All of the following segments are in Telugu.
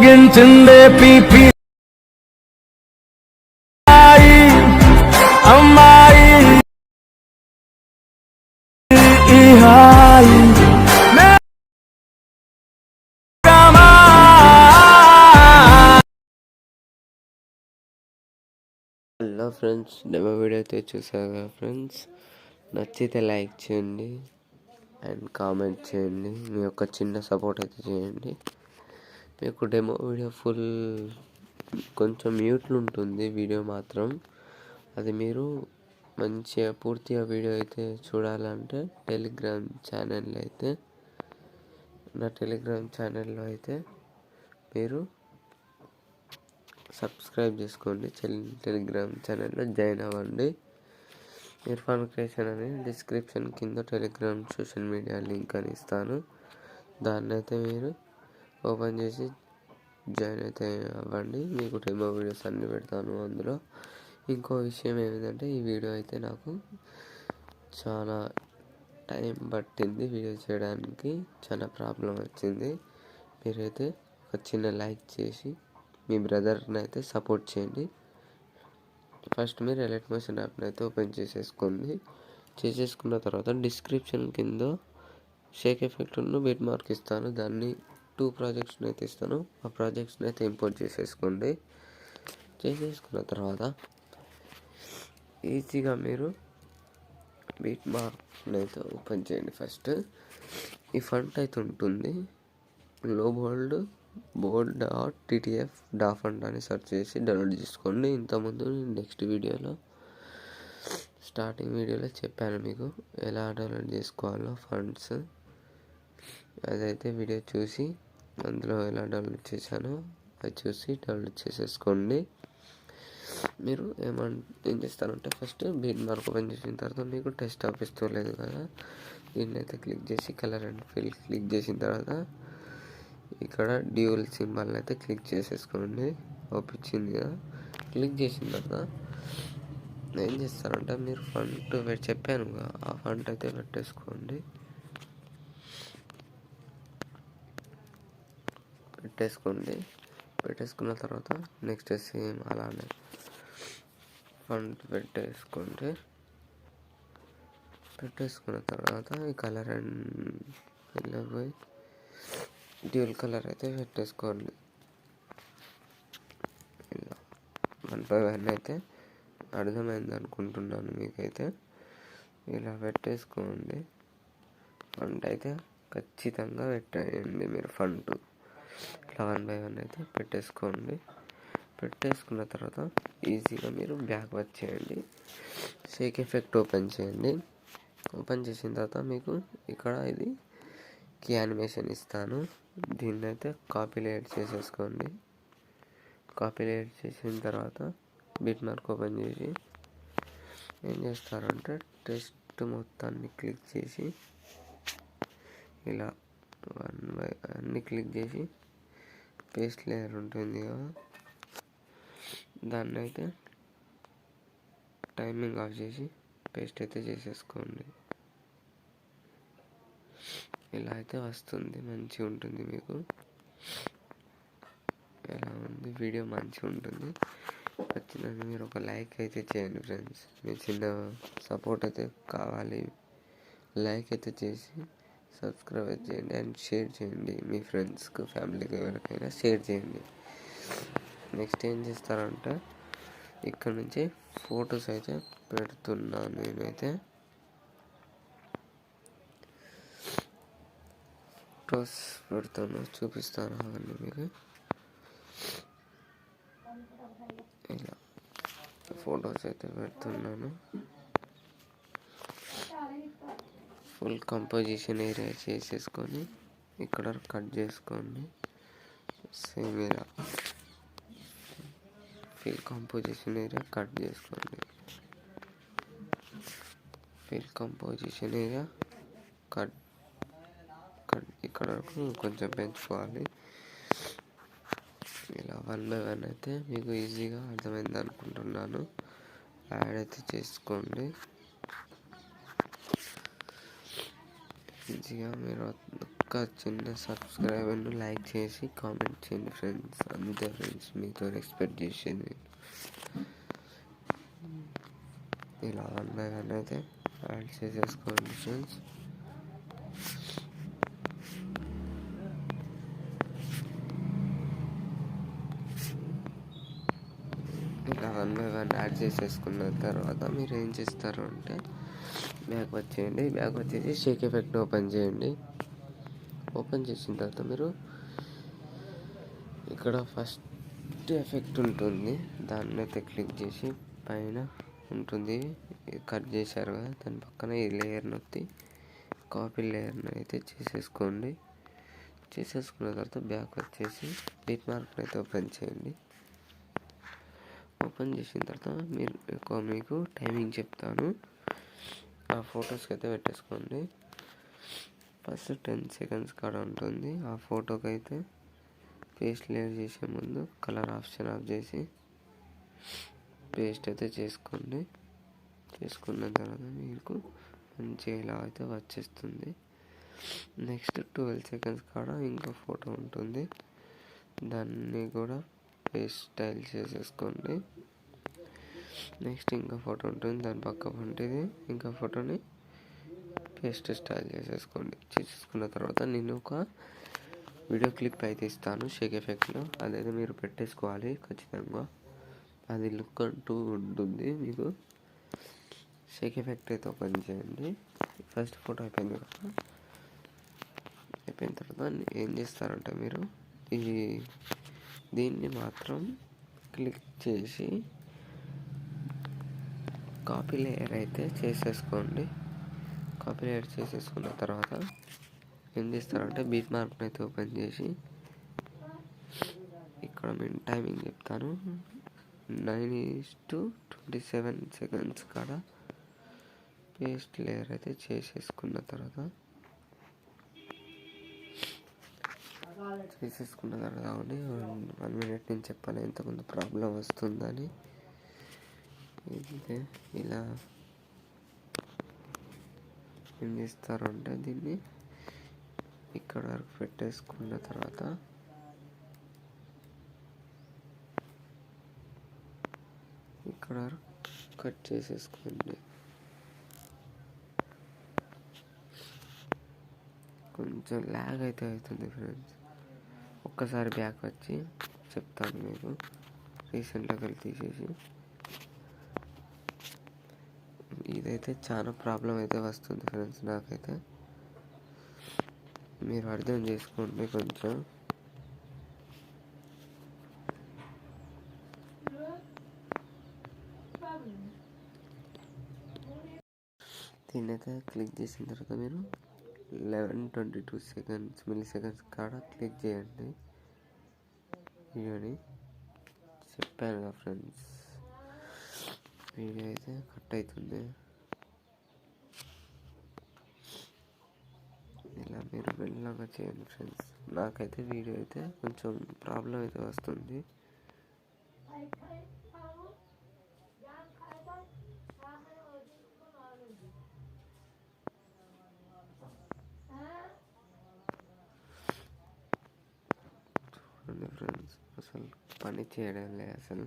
మోగించిందే పీపీ అమ్మాయి ఈ hi hello friends, demo video అయితే చూసారు కదా ఫ్రెండ్స్. నచ్చితే లైక్ చేయండి అండ్ కామెంట్ చేయండి. మీ యొక్క చిన్న సపోర్ట్ అయితే చేయండి. మీకు డెమో వీడియో ఫుల్ కొంచెం మ్యూట్లో ఉంటుంది వీడియో మాత్రం. అది మీరు మంచిగా పూర్తిగా వీడియో అయితే చూడాలంటే టెలిగ్రామ్ ఛానల్లో అయితే నా టెలిగ్రామ్ ఛానల్లో అయితే మీరు సబ్స్క్రైబ్ చేసుకోండి. టెలిగ్రామ్ ఛానల్లో జాయిన్ అవ్వండి. ఇర్ఫాన్ క్రియేషన్ అని డిస్క్రిప్షన్ కింద టెలిగ్రామ్ సోషల్ మీడియా లింక్ అని ఇస్తాను. దాన్ని అయితే మీరు ఓపెన్ చేసి జాయిన్ అయితే అవ్వండి. మీకు డెమో వీడియోస్ అన్నీ పెడతాను అందులో. ఇంకో విషయం ఏమిటంటే, ఈ వీడియో అయితే నాకు చాలా టైం పట్టింది వీడియో చేయడానికి. చాలా ప్రాబ్లం వచ్చింది. మీరైతే ఒక చిన్న లైక్ చేసి మీ బ్రదర్ని అయితే సపోర్ట్ చేయండి. ఫస్ట్ మీరు ఎలైట్ మోషన్ యాప్ని అయితే ఓపెన్ చేసేసుకున్న తర్వాత డిస్క్రిప్షన్ కింద షేక్ ఎఫెక్ట్ను బిట్ మార్క్ ఇస్తాను. దాన్ని 2 ప్రాజెక్ట్స్ని అయితే ఇస్తాను. ఆ ప్రాజెక్ట్స్ని అయితే ఇంపోర్ట్ చేసేసుకున్న తర్వాత ఈజీగా మీరు బిట్ మార్క్ని అయితే ఓపెన్ చేయండి. ఫస్ట్ ఈ ఫంట్ అయితే ఉంటుంది, లో bold.ttf డాఫంట్ అని సెర్చ్ చేసి డౌన్లోడ్ చేసుకోండి. ఇంతకుముందు నెక్స్ట్ వీడియోలో స్టార్టింగ్ వీడియోలో చెప్పాను మీకు ఎలా డౌన్లోడ్ చేసుకోవాలో ఫండ్స్. అదైతే వీడియో చూసి అందులో ఎలా డౌన్లోడ్ చేశానో అది చూసి డౌన్లోడ్ చేసేసుకోండి. మీరు ఏం చేస్తారంటే, ఫస్ట్ బిట్ మార్క్ ఓపెన్ చేసిన తర్వాత మీకు టెస్ట్ ఆపిస్తలేదు కదా, దీన్ని అయితే క్లిక్ చేసి కలర్ అండ్ ఫిల్ క్లిక్ చేసిన తర్వాత ఇక్కడ డ్యూయల్ సింబల్ని అయితే క్లిక్ చేసేసుకోండి. ఓపించింది కదా, క్లిక్ చేసిన తర్వాత ఏం చేస్తారంటే, మీరు ఫంట్ చెప్పాను కదా, ఆ ఫంట్ అయితే పెట్టేసుకున్న తర్వాత నెక్స్ట్ సేమ్ అలానే ఫంట్ పెట్టేసుకున్న తర్వాత ఈ కలర్ అండ్ పోయి డ్యూయల్ కలర్ అయితే పెట్టేసుకోండి. ఇలా 1 by 1 అయితే అర్థమైంది అనుకుంటున్నాను మీకైతే. ఇలా పెట్టేసుకోండి. ఫంట్ అయితే ఖచ్చితంగా పెట్టేయండి మీరు. ఫంట్ ఇట్లా 1 by 1 అయితే పెట్టేసుకున్న తర్వాత ఈజీగా మీరు బ్యాక్ వచ్చేయండి. షేక్ ఎఫెక్ట్ ఓపెన్ చేయండి. ఓపెన్ చేసిన తర్వాత మీకు ఇక్కడ ఇది కీ యానిమేషన్ ఇస్తాను. దీన్ని అయితే కాపీ లేయర్ చేసేసుకోండి. కాపీ లేయర్ చేసిన తర్వాత బిట్ మార్క్ ఓపెన్ చేసి ఏం చేస్తారంటే, టెక్స్ట్ మొత్తాన్ని క్లిక్ చేసి ఇలా 1 by అన్ని క్లిక్ చేసి పేస్ట్ లేయర్ ఉంటుంది కదా, దాన్ని అయితే టైమింగ్ ఆఫ్ చేసి పేస్ట్ అయితే చేసేసుకోండి. ఇలా అయితే వస్తుంది, మంచిగా ఉంటుంది. మీకు ఎలా ఉంది వీడియో? మంచిగా ఉంటుంది. వచ్చిందని మీరు ఒక లైక్ అయితే చేయండి ఫ్రెండ్స్. మీ చిన్న సపోర్ట్ అయితే కావాలి. లైక్ అయితే చేసి సబ్స్క్రైబ్ అయితే చేయండి అండ్ షేర్ చేయండి. మీ ఫ్రెండ్స్కి, ఫ్యామిలీకి ఎవరికైనా షేర్ చేయండి. నెక్స్ట్ ఏం చేస్తారంటే, ఇక్కడ నుంచి ఫొటోస్ అయితే పెడుతున్నాను. నేనైతే ఫొటోస్ పెడతాను, చూపిస్తాను అవన్నీ మీకు. ఇలా ఫొటోస్ అయితే పెడుతున్నాను. ఫుల్ కంపోజిషన్ ఏరియా చేసేసుకొని ఇక్కడ కట్ చేసుకోండి. సేమ్ ఇలా ఫిల్ కంపోజిషన్ ఏరియా కట్ చేసుకోండి. ఫిల్ కంపోజిషన్ ఏరియా కట్ ఇక్కడ వరకు కొంచెం పెంచుకోవాలి. ఇలా 1 by 1 అయితే మీకు ఈజీగా అర్థమైంది అనుకుంటున్నాను. యాడ్ అయితే చేసుకోండి. ఈజీగా మీరు ఒక్క చిన్న సబ్స్క్రైబర్ను లైక్ చేసి కామెంట్ చేయండి ఫ్రెండ్స్. అంతే ఫ్రెండ్స్, మీతో ఎక్స్పెక్ట్ చేసేది. ఇలా అన్నగానే అయితే యాడ్ చేసేసుకోండి ఫ్రెండ్స్. ఇలా అన్నగానే యాడ్ చేసేసుకున్న తర్వాత మీరు ఏం చేస్తారు అంటే బ్యాక్ వచ్చేయండి. బ్యాక్ వచ్చేసి షేక్ ఎఫెక్ట్ ఓపెన్ చేయండి. ఓపెన్ చేసిన తర్వాత మీరు ఇక్కడ ఫస్ట్ ఎఫెక్ట్ ఉంటుంది, దాన్ని అయితే క్లిక్ చేసి పైన ఉంటుంది కట్ చేశారు కదా, దాని పక్కన ఈ లేయర్ నొత్తి కాపీ లేయర్ని అయితే చేసేసుకోండి. చేసేసుకున్న తర్వాత బ్యాక్ వచ్చేసి బిట్ మార్క్ని అయితే ఓపెన్ చేయండి. ఓపెన్ చేసిన తర్వాత మీకు టైమింగ్ చెప్తాను. ఆ ఫొటోస్కి అయితే పెట్టేసుకోండి. ఫస్ట్ 10 seconds కాడ ఉంటుంది. ఆ ఫోటోకి అయితే పేస్ట్ లేయర్ చేసే ముందు కలర్ ఆప్షన్ ఆఫ్ చేసి పేస్ట్ అయితే చేసుకోండి. చేసుకున్న తర్వాత మీకు మంచిగా ఇలా అయితే వచ్చేస్తుంది. నెక్స్ట్ 12 seconds కాడ ఇంకో ఫోటో ఉంటుంది, దాన్ని కూడా పేస్ట్ స్టైల్ చేసేసుకోండి. నెక్స్ట్ ఇంకో ఫోటో ఉంటుంది, దాని పక్క ఉంటుంది ఇంకో ఫోటోని పేస్ట్ స్టైల్ చేసేసుకోండి. చేసేసుకున్న తర్వాత నేను ఒక వీడియో క్లిప్ అయితే ఇస్తాను షేక్ ఎఫెక్ట్లో, అదైతే మీరు పెట్టేసుకోవాలి ఖచ్చితంగా. అది లుక్ అంటూ ఉంటుంది మీకు. షేక్ ఎఫెక్ట్ అయితే ఓపెన్ చేయండి. ఫస్ట్ ఫోటో అయిపోయింది కదా, అయిపోయిన తర్వాత ఏం చేస్తారంటే మీరు దీన్ని మాత్రం క్లిక్ చేసి కాపీ లేయర్ అయితే చేసేసుకోండి. కాపీ లేయర్ చేసేసుకున్న తర్వాత ఏం చేస్తారంటే బీట్ మార్క్ని అయితే ఓపెన్ చేసి ఇక్కడ నేను టైమింగ్ చెప్తాను, 9:27 seconds కాడ పేస్ట్ లేయర్ అయితే చేసేసుకున్న తర్వాత అవును 1 minute నేను చెప్పాలి ఎంతమంది ప్రాబ్లం వస్తుందని. ఇదే ఇలా ఏం చేస్తారు అంటే దీన్ని ఇక్కడ వరకు పెట్టేసుకున్న తర్వాత ఇక్కడ కట్ చేసేసుకోండి. కొంచెం ల్యాగ్ అయితే అవుతుంది ఫ్రెండ్స్, ఒక్కసారి బ్యాక్ వచ్చి చెప్తాను మీకు. రీసెంట్గా వెళ్ళి తీసేసి ఇదైతే చాలా ప్రాబ్లం అయితే వస్తుంది ఫ్రెండ్స్ నాకైతే, మీరు అర్థం చేసుకోండి కొంచెం. దీన్ని అయితే క్లిక్ చేసిన తర్వాత మీరు 11:22 milliseconds కాడ క్లిక్ చేయండి. వీడియోని చెప్పాను కదా ఫ్రెండ్స్, వీడియో అయితే కట్ అవుతుంది. ఇలా మీరు వెళ్ళాక చేయండి ఫ్రెండ్స్. నాకైతే వీడియో అయితే కొంచెం ప్రాబ్లం అయితే వస్తుంది. చూడండి ఫ్రెండ్స్, అసలు పని చేయడం లేదు. అసలు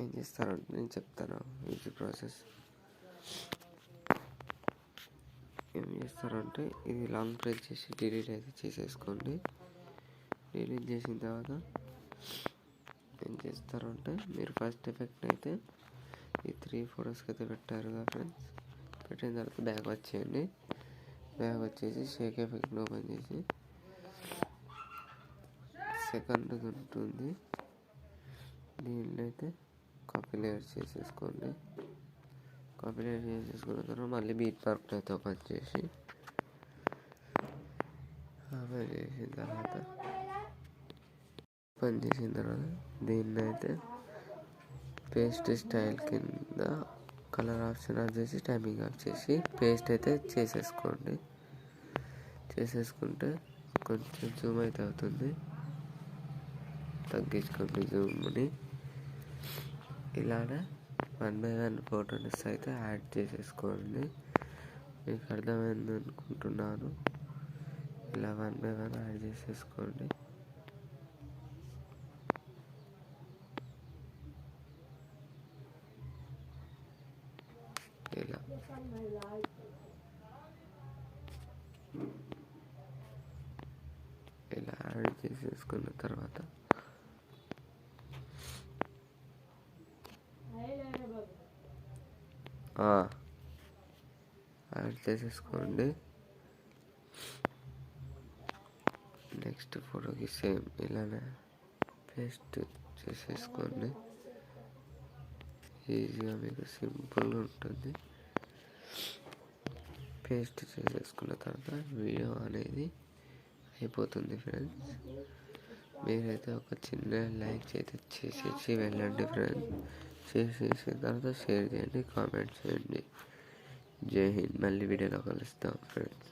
ఏం చేస్తారంటే నేను చెప్తాను ఈజీ ప్రాసెస్. ఏం చేస్తారంటే ఇది లాంగ్ ప్రెస్ చేసి డిలీట్ అయితే చేసేసుకోండి. డిలీట్ చేసిన తర్వాత ఏం చేస్తారంటే మీరు ఫస్ట్ ఎఫెక్ట్ అయితే ఈ 3 photos అయితే పెట్టారు కదా ఫ్రెండ్స్, పెట్టిన తర్వాత బ్యాక్ వచ్చేయండి. బ్యాక్ వచ్చేసి షేక్ ఎఫెక్ట్ని ఓపెన్ చేసి సెకండ్ ఉంటుంది, దీన్ని అయితే కాపీ లేయర్ చేసేసుకోండి. కాపీ లేయర్ చేసేసుకున్న తర్వాత మళ్ళీ బీట్ మార్క్ అయితే ఓపెన్ చేసి ఓపెన్ చేసిన తర్వాత దీన్ని అయితే పేస్ట్ స్టైల్ కింద కలర్ ఆప్షన్ ఆఫ్ చేసి టైమింగ్ ఆఫ్ చేసి పేస్ట్ అయితే చేసేసుకోండి. చేసేసుకుంటే కొంచెం జూమ్ అయితే అవుతుంది, తగ్గించుకోండి జూమ్ని. ఇలానే 1 by 1 ఫోటోస్ అయితే యాడ్ చేసేసుకోండి. మీకు అర్థమైంది అనుకుంటున్నాను. ఇలా 1 by 1 యాడ్ చేసేసుకోండి. ఇలా యాడ్ చేసేసుకున్న తర్వాత యాడ్ చేసేసుకోండి. నెక్స్ట్ ఫోటోకి సేమ్ ఇలానే పేస్ట్ చేసేసుకోండి. ఈజీగా మీకు సింపుల్గా ఉంటుంది. పేస్ట్ చేసేసుకున్న తర్వాత వీడియో అనేది అయిపోతుంది ఫ్రెండ్స్. మీరైతే ఒక చిన్న లైక్ చేసేసి వెళ్ళండి ఫ్రెండ్స్. చేసేసిన తర్వాత షేర్ చేయండి, కామెంట్ చేయండి. జై హింద్. మళ్ళీ వీడియోలో కలుస్తాం ఫ్రెండ్స్.